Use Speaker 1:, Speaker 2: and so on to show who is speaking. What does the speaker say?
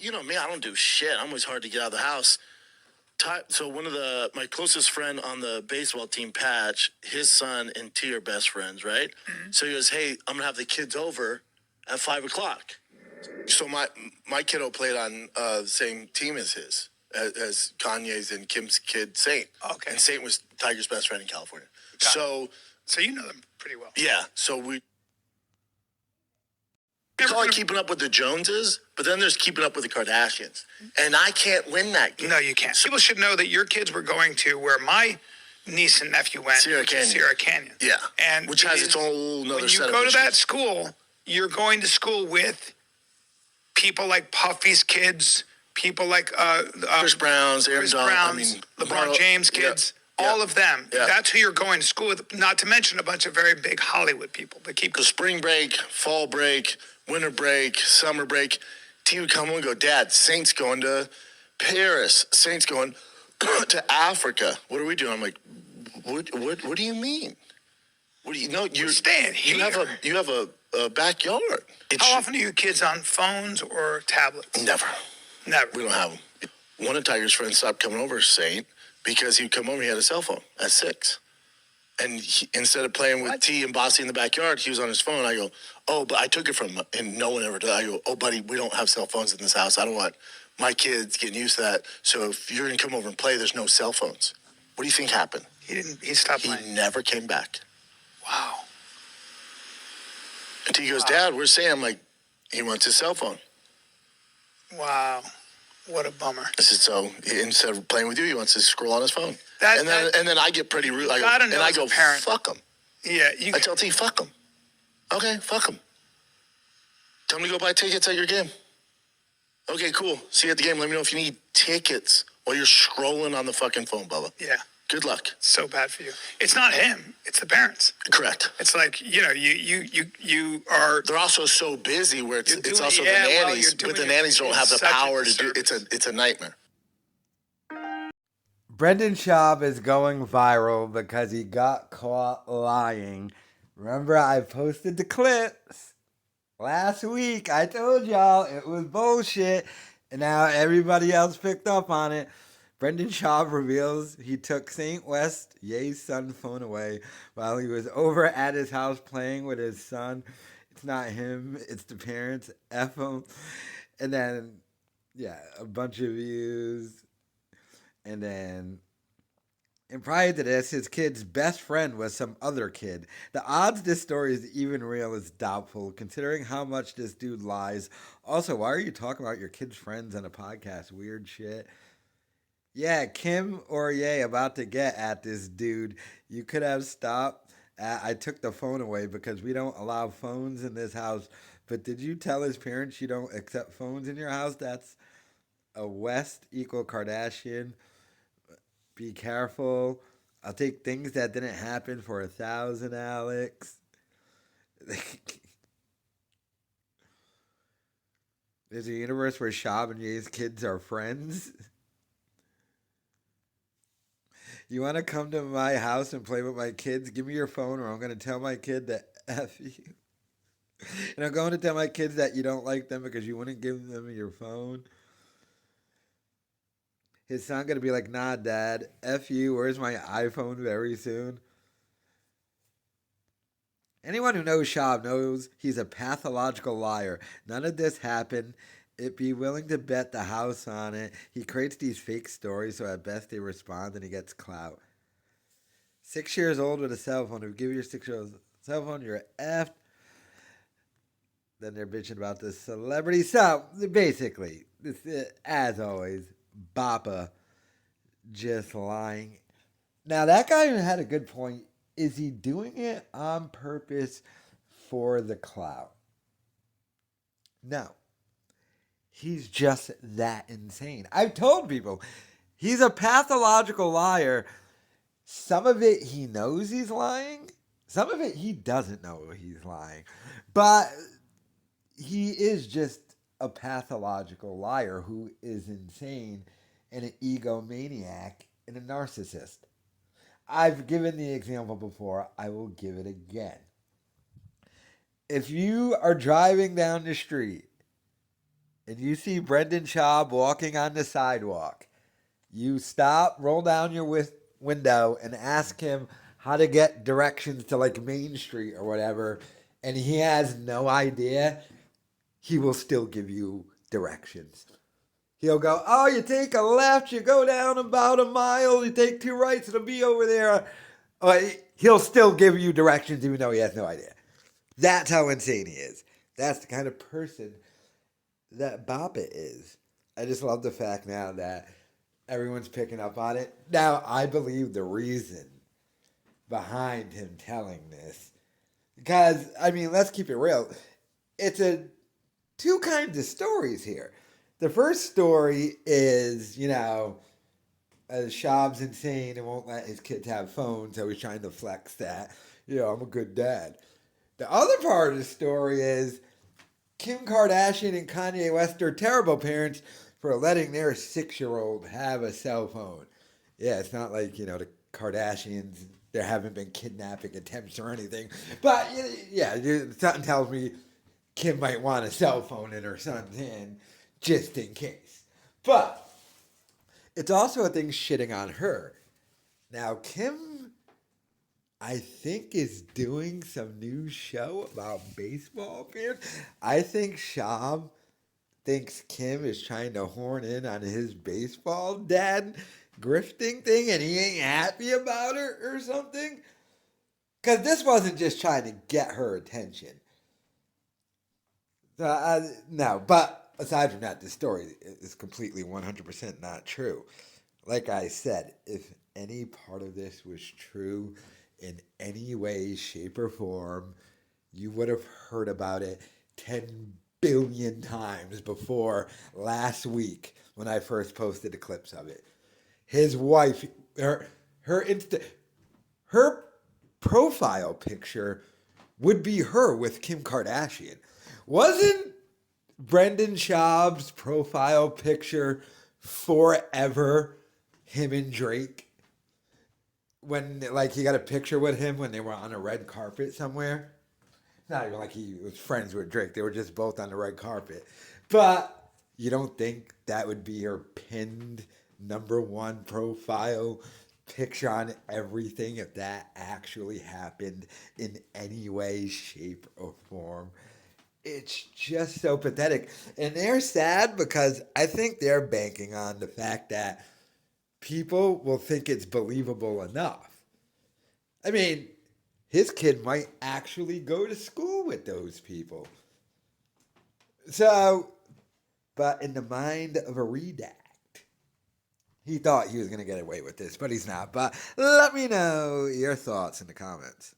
Speaker 1: you know me, I don't do shit. I'm always hard to get out of the house. So one of my closest friend on the baseball team, Patch, his son and T are best friends, right? Mm-hmm. So he goes, hey, I'm gonna have the kids over at 5:00. So my kiddo played on the same team as his, as Kanye's and Kim's kid, Saint.
Speaker 2: Okay.
Speaker 1: And Saint was Tiger's best friend in California. So
Speaker 2: you know them pretty well.
Speaker 1: Yeah. So we call it keeping up with the Joneses, but then there's keeping up with the Kardashians. And I can't win that game.
Speaker 2: No, you can't. People should know that your kids were going to where my niece and nephew went, Sierra Canyon.
Speaker 1: Yeah.
Speaker 2: And
Speaker 1: which has its whole other set of issues.
Speaker 2: When you go to that school, you're going to school with people like Puffy's kids, people like
Speaker 1: Chris Brown's,
Speaker 2: LeBron James kids. All of them. Yeah. That's who you're going to school with, not to mention a bunch of very big Hollywood people. But keep
Speaker 1: the spring break, fall break, winter break, summer break. T would come home and go, Dad, Saint's going to Paris. Saint's going to Africa. What are we doing? I'm like, what do you mean? What do you know? You're
Speaker 2: staying here.
Speaker 1: You have a backyard.
Speaker 2: How often are your kids on phones or tablets?
Speaker 1: Never.
Speaker 2: Never.
Speaker 1: We don't have them. One of Tiger's friends stopped coming over, Saint, because he'd come over, he had a cell phone at 6. And instead of playing with T and Bossy in the backyard, he was on his phone. I go, oh, but I took it from him, and no one ever did. I go, oh, buddy, we don't have cell phones in this house. I don't want my kids getting used to that. So if you're going to come over and play, there's no cell phones. What do you think happened?
Speaker 2: He stopped playing.
Speaker 1: He never came back.
Speaker 2: Wow.
Speaker 1: And T goes, Dad, where's Sam? I'm like, he wants his cell phone.
Speaker 2: Wow. What a bummer.
Speaker 1: I said, so instead of playing with you, he wants to scroll on his phone. And then I get pretty rude. I go, fuck him.
Speaker 2: Yeah.
Speaker 1: I tell T, fuck him. Okay, fuck him. Tell him to go buy tickets at your game. Okay, cool. See you at the game. Let me know if you need tickets while you're scrolling on the fucking phone, Bubba.
Speaker 2: Yeah.
Speaker 1: Good luck.
Speaker 2: So bad for you. It's not him. It's the parents.
Speaker 1: Correct.
Speaker 2: It's like, you are.
Speaker 1: They're also so busy where it's also the nannies, but the nannies don't have the power to do. It's a nightmare.
Speaker 3: Brendan Schaub is going viral because he got caught lying. Remember, I posted the clips last week. I told y'all it was bullshit, and now everybody else picked up on it. Brendan Schaub reveals he took St. West, Ye's son's phone away while he was over at his house playing with his son. It's not him, it's the parents. F him. And then, a bunch of views. And prior to this, his kid's best friend was some other kid. The odds this story is even real is doubtful, considering how much this dude lies. Also, why are you talking about your kid's friends on a podcast? Weird shit. Yeah, Kim or Ye about to get at this dude. You could have stopped. I took the phone away because we don't allow phones in this house. But did you tell his parents you don't accept phones in your house? That's a West equal Kardashian. Be careful. I'll take things that didn't happen for 1,000, Alex. There's a universe where Schaub and Ye's kids are friends. You want to come to my house and play with my kids? Give me your phone or I'm going to tell my kid to F you. And I'm going to tell my kids that you don't like them because you wouldn't give them your phone. His son going to be like, nah, Dad, F you. Where's my iPhone very soon? Anyone who knows Schaub knows he's a pathological liar. None of this happened. It'd be willing to bet the house on it. He creates these fake stories, so at best they respond and he gets clout. 6 years old with a cell phone. If you give your 6-year-old cell phone, you're effed. Then they're bitching about the celebrity. So, basically, as always, Bappa just lying. Now, that guy had a good point. Is he doing it on purpose for the clout? No. He's just that insane. I've told people, he's a pathological liar. Some of it he knows he's lying. Some of it he doesn't know he's lying. But he is just a pathological liar who is insane and an egomaniac and a narcissist. I've given the example before. I will give it again. If you are driving down the street and you see Brendan Schaub walking on the sidewalk, you stop, roll down your window, and ask him how to get directions to like Main Street or whatever, and he has no idea, he will still give you directions. He'll go, oh, you take a left, you go down about a mile, you take two rights, it'll be over there. He'll still give you directions even though he has no idea. That's how insane he is. That's the kind of person that Boppa is. I just love the fact now that everyone's picking up on it. Now, I believe the reason behind him telling this, because, I mean, let's keep it real. It's two kinds of stories here. The first story is, Schaub's insane and won't let his kids have phones, so he's trying to flex that, I'm a good dad. The other part of the story is Kim Kardashian and Kanye West are terrible parents for letting their 6-year-old have a cell phone. Yeah, it's not like, the Kardashians, there haven't been kidnapping attempts or anything. But, yeah, something tells me Kim might want a cell phone in her son's hand just in case. But it's also a thing shitting on her. Now, Kim, I think, is doing some new show about baseball fans. I think Schaub thinks Kim is trying to horn in on his baseball dad grifting thing and he ain't happy about her or something. Because this wasn't just trying to get her attention. No, but aside from that, this story is completely 100% not true. Like I said, if any part of this was true in any way, shape, or form, you would have heard about it 10 billion times before last week when I first posted the clips of it. His wife, her profile picture would be her with Kim Kardashian. Wasn't Brendan Schaub's profile picture forever him and Drake? When, he got a picture with him when they were on a red carpet somewhere. It's not even like he was friends with Drake. They were just both on the red carpet. But you don't think that would be her pinned #1 profile picture on everything if that actually happened in any way, shape, or form? It's just so pathetic. And they're sad because I think they're banking on the fact that people will think it's believable enough. I mean, his kid might actually go to school with those people. So, but in the mind of a redact, he thought he was going to get away with this, but he's not. But let me know your thoughts in the comments.